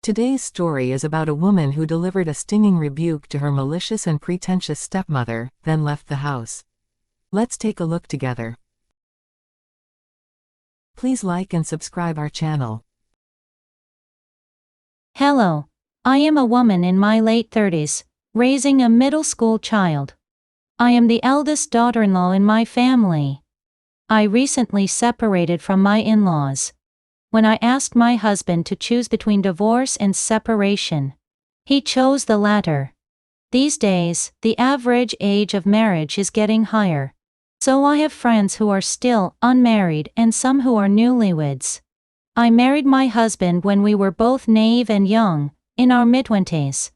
Today's story is about a woman who delivered a stinging rebuke to her malicious and pretentious stepmother, then left the house. Let's take a look together. Please like and subscribe our channel. Hello. I am a woman in my late 30s, raising a middle school child. I am the eldest daughter-in-law in my family. I recently separated from my in-laws. When I asked my husband to choose between divorce and separation, he chose the latter. These days, the average age of marriage is getting higher. So I have friends who are still unmarried and some who are newlyweds. I married my husband when we were both naive and young, in our mid-twenties.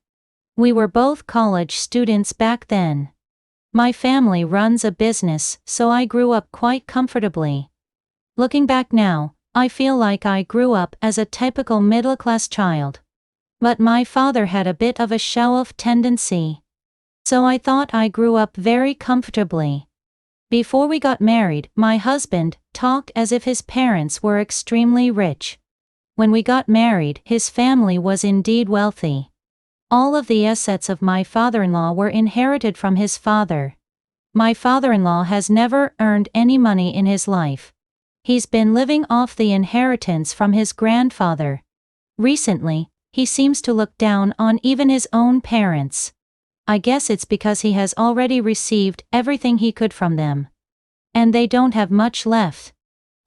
We were both college students back then. My family runs a business, so I grew up quite comfortably. Looking back now, I feel like I grew up as a typical middle-class child. But my father had a bit of a show-off tendency. So I thought I grew up very comfortably. Before we got married, my husband talked as if his parents were extremely rich. When we got married, his family was indeed wealthy. All of the assets of my father-in-law were inherited from his father. My father-in-law has never earned any money in his life. He's been living off the inheritance from his grandfather. Recently, he seems to look down on even his own parents. I guess it's because he has already received everything he could from them. And they don't have much left.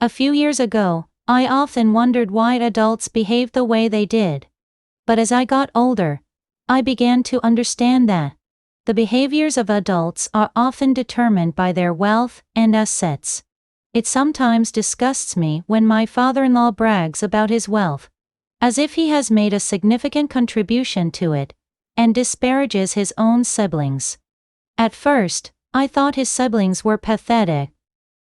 A few years ago, I often wondered why adults behaved the way they did. But as I got older, I began to understand that the behaviors of adults are often determined by their wealth and assets. It sometimes disgusts me when my father-in-law brags about his wealth, as if he has made a significant contribution to it, and disparages his own siblings. At first, I thought his siblings were pathetic.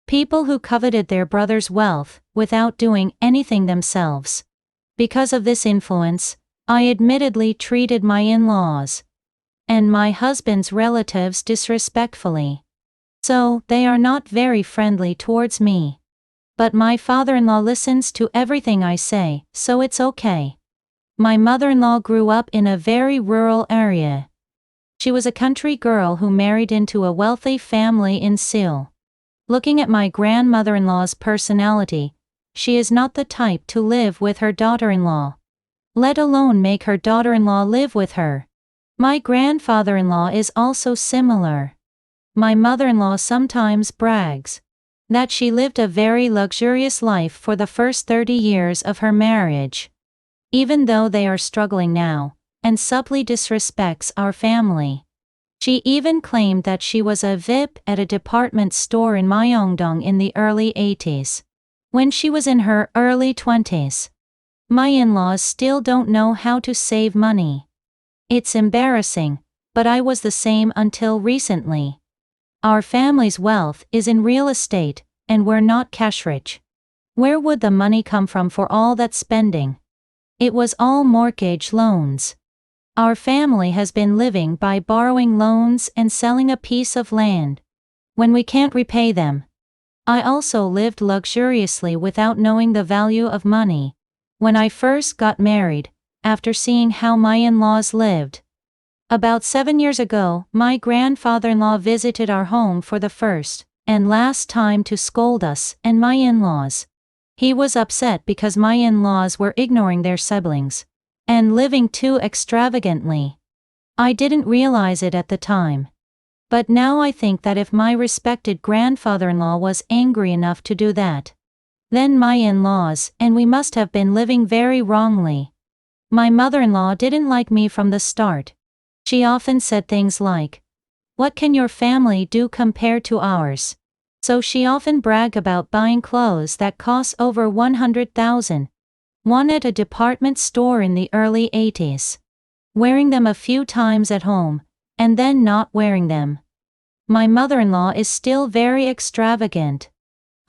People who coveted their brother's wealth without doing anything themselves. Because of this influence, I admittedly treated my in-laws and my husband's relatives disrespectfully. So, they are not very friendly towards me. But my father-in-law listens to everything I say, so it's okay. My mother-in-law grew up in a very rural area. She was a country girl who married into a wealthy family in Seoul. Looking at my grandmother-in-law's personality, she is not the type to live with her daughter-in-law, let alone make her daughter-in-law live with her. My grandfather-in-law is also similar. My mother-in-law sometimes brags that she lived a very luxurious life for the first 30 years of her marriage. Even though they are struggling now, and subtly disrespects our family. She even claimed that she was a VIP at a department store in Myeongdong in the early 80s, when she was in her early 20s. My in-laws still don't know how to save money. It's embarrassing, but I was the same until recently. Our family's wealth is in real estate, and we're not cash rich. Where would the money come from for all that spending? It was all mortgage loans. Our family has been living by borrowing loans and selling a piece of land when we can't repay them. I also lived luxuriously without knowing the value of money when I first got married, after seeing how my in-laws lived. About 7 years ago, my grandfather-in-law visited our home for the first and last time to scold us and my in-laws. He was upset because my in-laws were ignoring their siblings and living too extravagantly. I didn't realize it at the time. But now I think that if my respected grandfather-in-law was angry enough to do that, then my in-laws and we must have been living very wrongly. My mother-in-law didn't like me from the start. She often said things like, "What can your family do compared to ours?" So she often bragged about buying clothes that cost over 100,000, one at a department store in the early 80s, wearing them a few times at home, and then not wearing them. My mother-in-law is still very extravagant.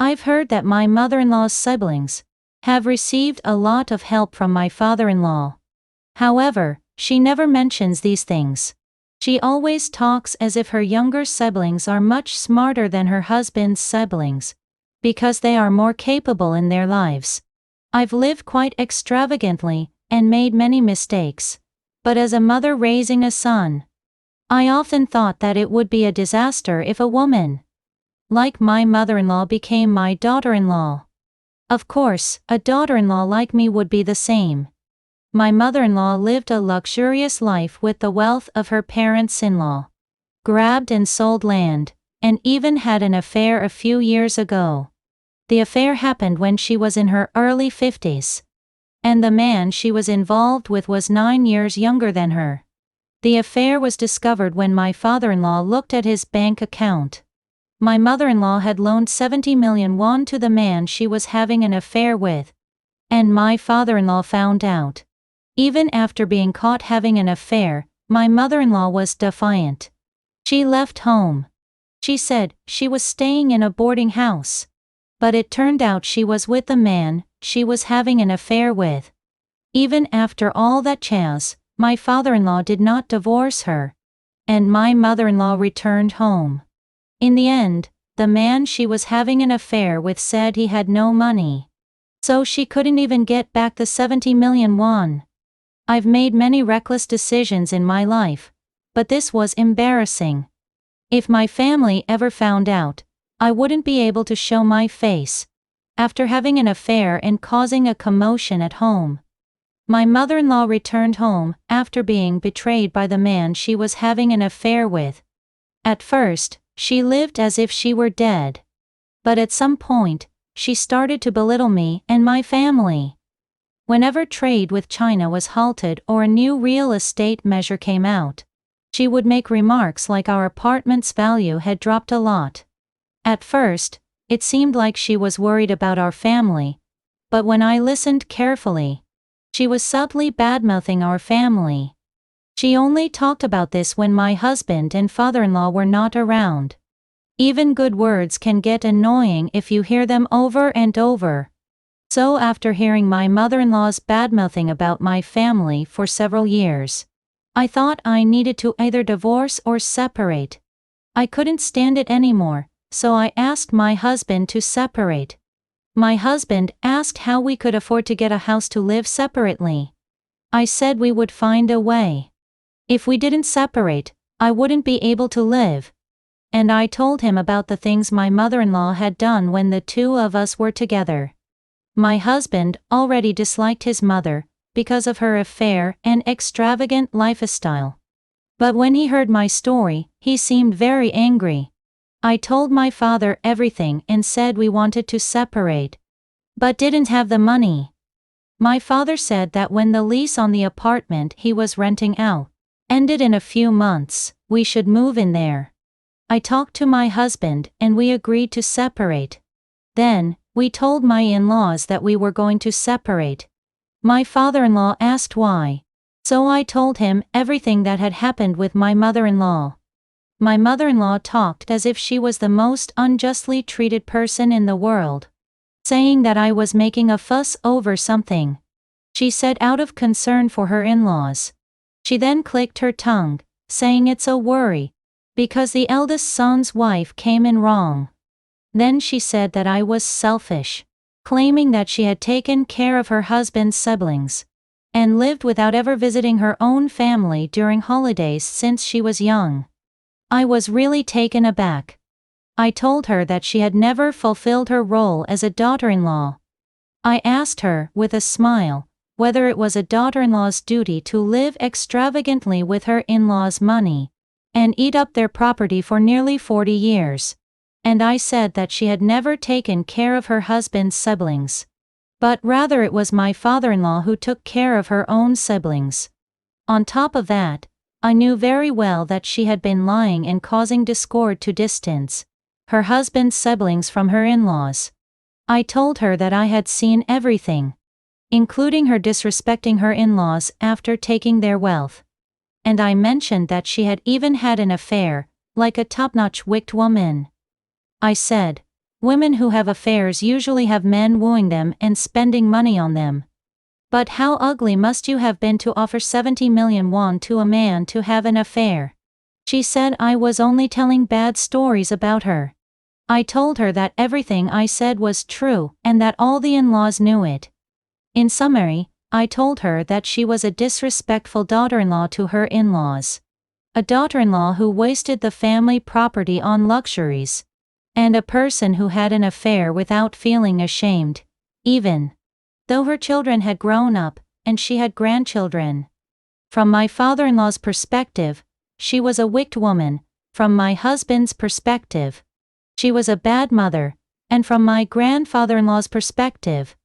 I've heard that my mother-in-law's siblings have received a lot of help from my father-in-law. However, she never mentions these things. She always talks as if her younger siblings are much smarter than her husband's siblings, because they are more capable in their lives. I've lived quite extravagantly, and made many mistakes. But as a mother raising a son, I often thought that it would be a disaster if a woman like my mother-in-law became my daughter-in-law. Of course, a daughter-in-law like me would be the same. My mother-in-law lived a luxurious life with the wealth of her parents-in-law, grabbed and sold land, and even had an affair a few years ago. The affair happened when she was in her early 50s. And the man she was involved with was 9 years younger than her. The affair was discovered when my father-in-law looked at his bank account. My mother-in-law had loaned 70 million won to the man she was having an affair with. And my father-in-law found out. Even after being caught having an affair, my mother-in-law was defiant. She left home. She said she was staying in a boarding house. But it turned out she was with the man she was having an affair with. Even after all that chase, my father-in-law did not divorce her. And my mother-in-law returned home. In the end, the man she was having an affair with said he had no money. So she couldn't even get back the 70 million won. I've made many reckless decisions in my life, but this was embarrassing. If my family ever found out, I wouldn't be able to show my face. After having an affair and causing a commotion at home, my mother-in-law returned home after being betrayed by the man she was having an affair with. At first, she lived as if she were dead. But at some point, she started to belittle me and my family. Whenever trade with China was halted or a new real estate measure came out, she would make remarks like our apartment's value had dropped a lot. At first, it seemed like she was worried about our family, but when I listened carefully, she was subtly badmouthing our family. She only talked about this when my husband and father-in-law were not around. Even good words can get annoying if you hear them over and over. So after hearing my mother-in-law's badmouthing about my family for several years, I thought I needed to either divorce or separate. I couldn't stand it anymore, so I asked my husband to separate. My husband asked how we could afford to get a house to live separately. I said we would find a way. If we didn't separate, I wouldn't be able to live. And I told him about the things my mother-in-law had done when the two of us were together. My husband already disliked his mother because of her affair and extravagant lifestyle. But when he heard my story, he seemed very angry. I told my father everything and said we wanted to separate, but didn't have the money. My father said that when the lease on the apartment he was renting out ended in a few months, we should move in there. I talked to my husband and we agreed to separate. Then, we told my in-laws that we were going to separate. My father-in-law asked why. So I told him everything that had happened with my mother-in-law. My mother-in-law talked as if she was the most unjustly treated person in the world, saying that I was making a fuss over something. She said out of concern for her in-laws. She then clicked her tongue, saying it's a worry, because the eldest son's wife came in wrong. Then she said that I was selfish, claiming that she had taken care of her husband's siblings, and lived without ever visiting her own family during holidays since she was young. I was really taken aback. I told her that she had never fulfilled her role as a daughter-in-law. I asked her, with a smile, whether it was a daughter-in-law's duty to live extravagantly with her in-laws' money, and eat up their property for nearly 40 years. And I said that she had never taken care of her husband's siblings, but rather it was my father-in-law who took care of her own siblings. On top of that, I knew very well that she had been lying and causing discord to distance her husband's siblings from her in-laws. I told her that I had seen everything, including her disrespecting her in-laws after taking their wealth. And I mentioned that she had even had an affair, like a top-notch wicked woman. I said, women who have affairs usually have men wooing them and spending money on them. But how ugly must you have been to offer 70 million won to a man to have an affair? She said I was only telling bad stories about her. I told her that everything I said was true and that all the in-laws knew it. In summary, I told her that she was a disrespectful daughter-in-law to her in-laws. A daughter-in-law who wasted the family property on luxuries. And a person who had an affair without feeling ashamed, even though her children had grown up, and she had grandchildren. From my father-in-law's perspective, she was a wicked woman. From my husband's perspective, she was a bad mother, and from my grandfather-in-law's perspective,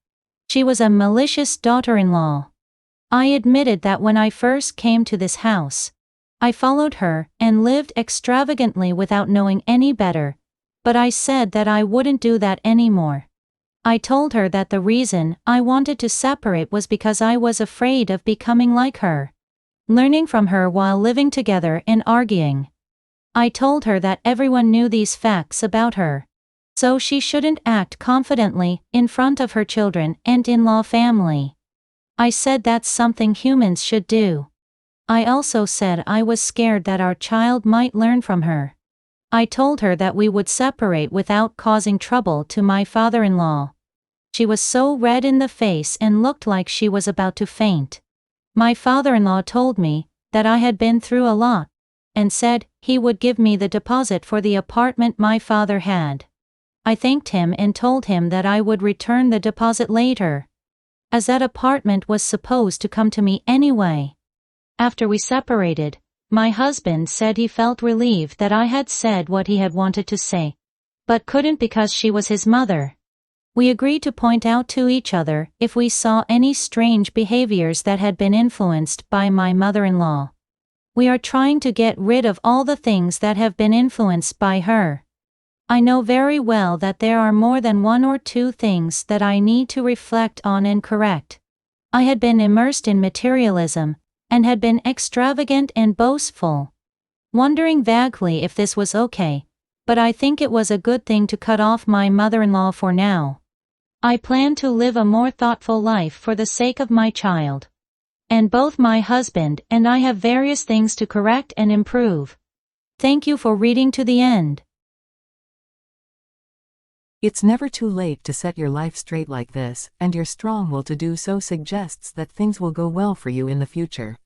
she was a malicious daughter-in-law. I admitted that when I first came to this house, I followed her and lived extravagantly without knowing any better, but I said that I wouldn't do that anymore. I told her that the reason I wanted to separate was because I was afraid of becoming like her, learning from her while living together and arguing. I told her that everyone knew these facts about her, so she shouldn't act confidently in front of her children and in-law family. I said that's something humans should do. I also said I was scared that our child might learn from her. I told her that we would separate without causing trouble to my father-in-law. She was so red in the face and looked like she was about to faint. My father-in-law told me that I had been through a lot, and said he would give me the deposit for the apartment my father had. I thanked him and told him that I would return the deposit later, as that apartment was supposed to come to me anyway. After we separated, my husband said he felt relieved that I had said what he had wanted to say, but couldn't because she was his mother. We agreed to point out to each other if we saw any strange behaviors that had been influenced by my mother-in-law. We are trying to get rid of all the things that have been influenced by her. I know very well that there are more than one or two things that I need to reflect on and correct. I had been immersed in materialism, and had been extravagant and boastful. Wondering vaguely if this was okay, but I think it was a good thing to cut off my mother-in-law for now. I plan to live a more thoughtful life for the sake of my child. And both my husband and I have various things to correct and improve. Thank you for reading to the end. It's never too late to set your life straight like this, and your strong will to do so suggests that things will go well for you in the future.